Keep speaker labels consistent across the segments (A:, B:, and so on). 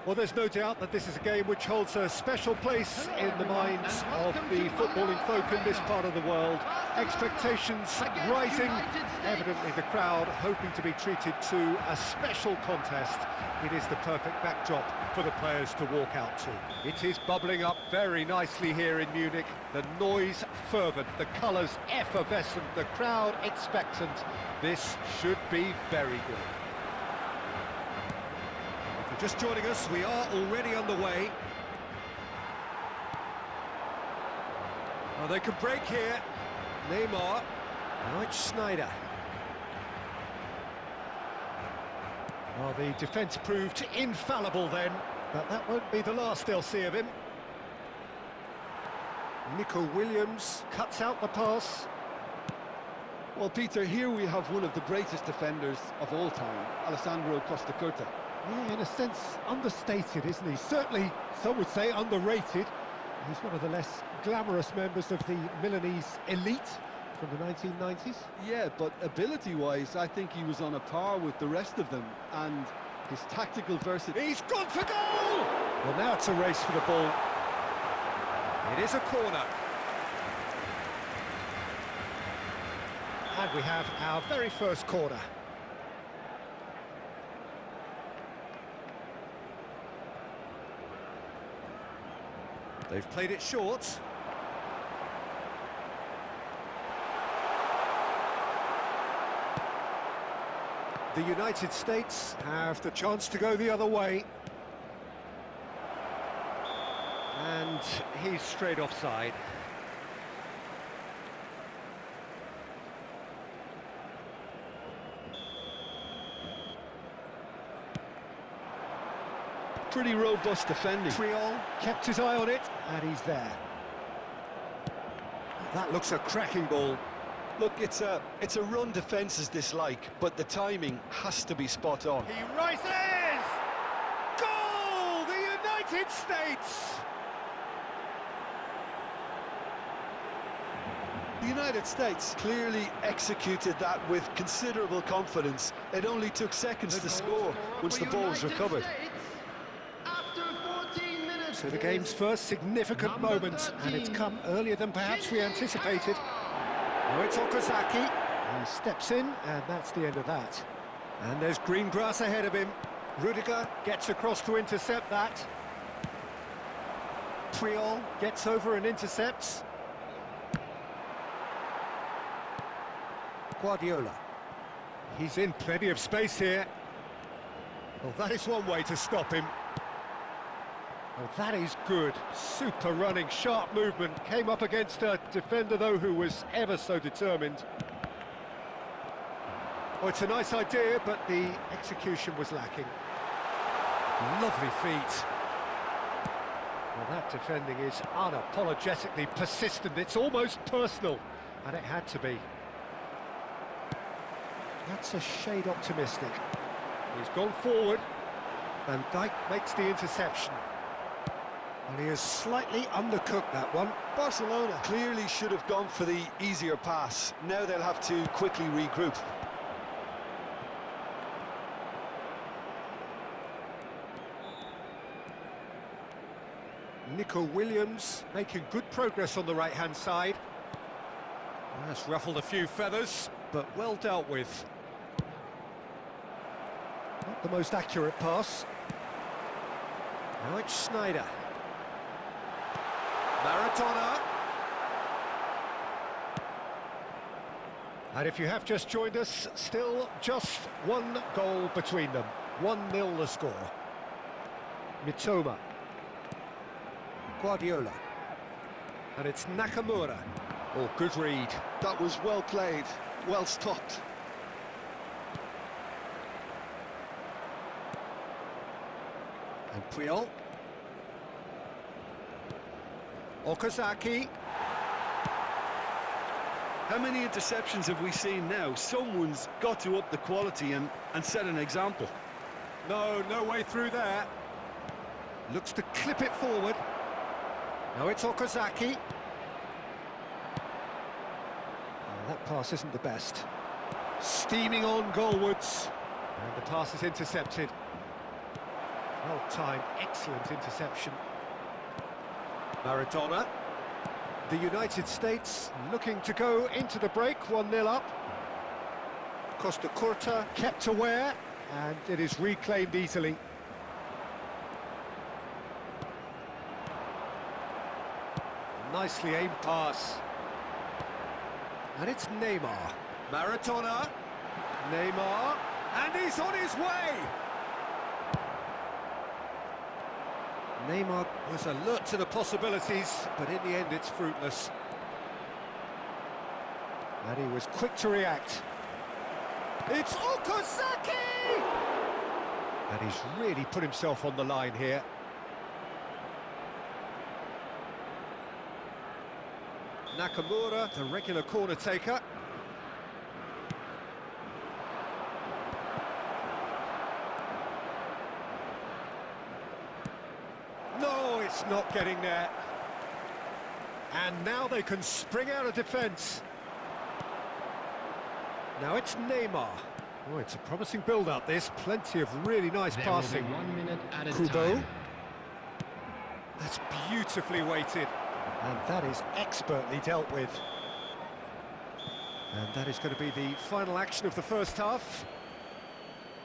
A: Well, there's no doubt that this is a game which holds a special place in the minds of the footballing folk in this part of the world. Expectations rising, evidently the crowd hoping to be treated to a special contest. It is the perfect backdrop for the players to walk out to. It is bubbling up very nicely here in Munich. The noise fervent, the colours effervescent, the crowd expectant. This should be very good. If you're just joining us, we are already underway. Oh, they can break here. Neymar. Now it's Schneider. Well, the defence proved infallible then, but that won't be the last they'll see of him. Nico Williams cuts out the pass.
B: Well, Peter, here we have one of the greatest defenders of all time, Alessandro Costa Curta.
A: Yeah, in a sense, understated, isn't he? Certainly, some would say underrated. He's one of the less glamorous members of the Milanese elite from the 1990s.
B: Yeah, but ability-wise, I think he was on a par with the rest of them, and his tactical versatility...
A: He's gone for goal! Well, now it's a race for the ball. It is a corner. And we have our very first corner. They've played it short. The United States have the chance to go the other way. And he's straight offside.
B: Pretty robust defending.
A: Triol kept his eye on it, and he's there. That looks a cracking ball.
B: Look, it's a run defence's dislike, but the timing has to be spot on.
A: He rises! Goal! The United States!
B: The United States clearly executed that with considerable confidence. It only took seconds to score once the ball was recovered.
A: So the game's first significant moment, and it's come earlier than perhaps we anticipated. Now it's Okazaki. He steps in, and that's the end of that. And there's green grass ahead of him. Rudiger gets across to intercept that. Triol gets over and intercepts. Guardiola. He's in plenty of space here. Well, that is one way to stop him. Oh, that is good. Super running, sharp movement. Came up against a defender, though, who was ever so determined. Oh, it's a nice idea, but the execution was lacking. Lovely feet. Well, that defending is unapologetically persistent. It's almost personal, and it had to be. That's a shade optimistic. He's gone forward. Van Dijk makes the interception. Well, he has slightly undercooked that one.
B: Barcelona clearly should have gone for the easier pass. Now they'll have to quickly regroup.
A: Nico Williams making good progress on the right-hand side. That's ruffled a few feathers, but well dealt with. Not the most accurate pass. Now it's Schneider. Maradona. And if you have just joined us, still just one goal between them. 1-0 the score. Mitoma. Guardiola. And it's Nakamura. Oh, good read.
B: That was well played, well stopped.
A: And Puyol. Okazaki.
B: How many interceptions have we seen now? Someone's got to up the quality and set an example.
A: No way through there. Looks to clip it forward. Now it's Okazaki. Oh, that pass isn't the best. Steaming on goalwards. And the pass is intercepted. Well-timed, excellent interception. Maradona. The United States looking to go into the break, 1-0 up. Costa Curta kept aware, and it is reclaimed easily. Nicely aimed pass. And it's Neymar. Maradona. Neymar. And he's on his way! Neymar was alert to the possibilities, but in the end it's fruitless. And he was quick to react. It's Okazaki! And he's really put himself on the line here. Nakamura, the regular corner taker. No, it's not getting there. And now they can spring out of defence. Now it's Neymar. Oh, it's a promising build-up, this. Plenty of really nice passing.
C: 1 minute at a
A: Kubo.
C: time.
A: That's beautifully weighted. And that is expertly dealt with. And that is going to be the final action of the first half.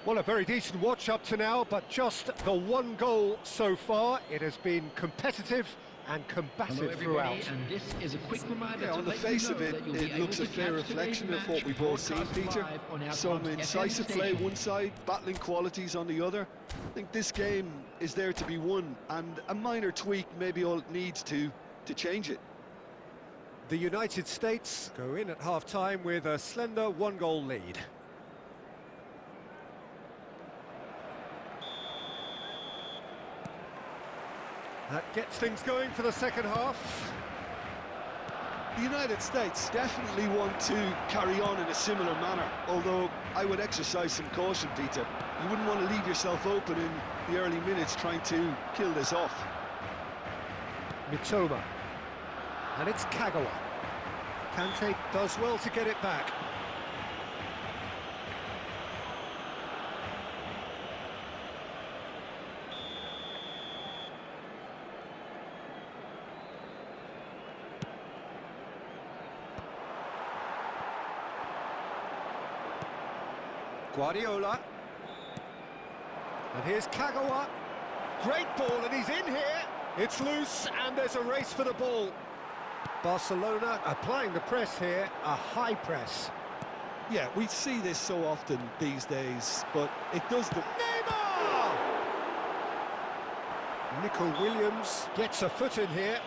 A: Well, a very decent watch up to now, but just the one goal so far. It has been competitive and combative throughout.
C: And this is a quick reminder
B: Yeah, on the face of it, it looks a fair reflection of what we've all seen, Peter. Some incisive play one side, battling qualities on the other. I think this game is there to be won, and a minor tweak maybe all it needs to change it.
A: The United States go in at half-time with a slender one-goal lead. That gets things going for the second half.
B: The United States definitely want to carry on in a similar manner, although I would exercise some caution, Peter. You wouldn't want to leave yourself open in the early minutes trying to kill this off.
A: Mitoma. And it's Kagawa. Kante does well to get it back. Guardiola. And here's Kagawa. Great ball, and he's in here. It's loose, and there's a race for the ball. Barcelona applying the press here, a high press.
B: Yeah, we see this so often these days, but it does the...
A: Neymar! Nico Williams gets a foot in here.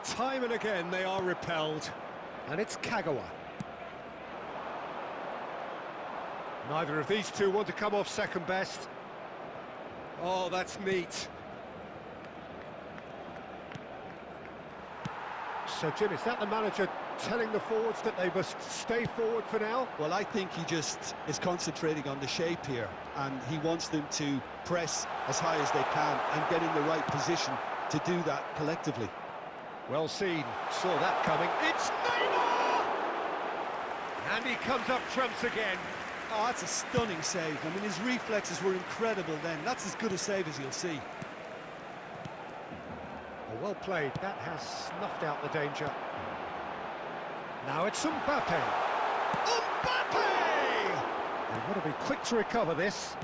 A: Time and again they are repelled, and it's Kagawa. Neither of these two want to come off second best. Oh, that's neat. So, Jim, is that the manager telling the forwards that they must stay forward for now?
B: Well, I think he just is concentrating on the shape here, and he wants them to press as high as they can and get in the right position to do that collectively.
A: Well seen, saw that coming. It's Neymar! And he comes up trumps again.
B: Oh, that's a stunning save. I mean, his reflexes were incredible then. That's as good a save as you'll see.
A: Well played, that has snuffed out the danger. Now it's Mbappe! Mbappe! They've got to be quick to recover this.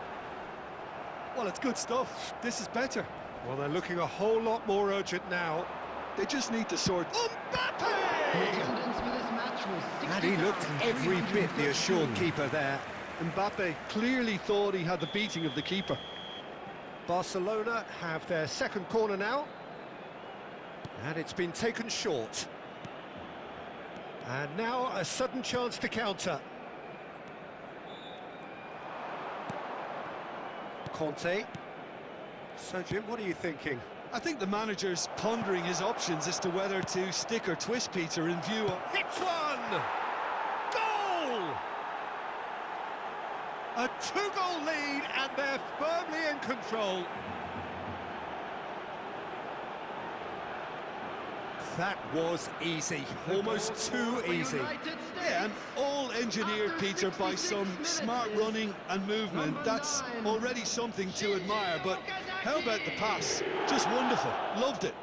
B: Well, it's good stuff. This is better.
A: Well, they're looking a whole lot more urgent now.
B: They just need to sort...
A: Mbappe!
C: Attendance for this match was
A: And he looked every bit the assured keeper there.
B: Mbappe clearly thought he had the beating of the keeper.
A: Barcelona have their second corner now. And it's been taken short. And now a sudden chance to counter. Conte. So, Jim, what are you thinking?
B: I think the manager's pondering his options as to whether to stick or twist Peter in view of...
A: Hits one! Goal! A two-goal lead, and they're firmly in control. That was easy, almost too easy.
B: Yeah, and all engineered, Peter, by some smart running and movement. That's already something to admire, but how about the pass? Just wonderful, loved it.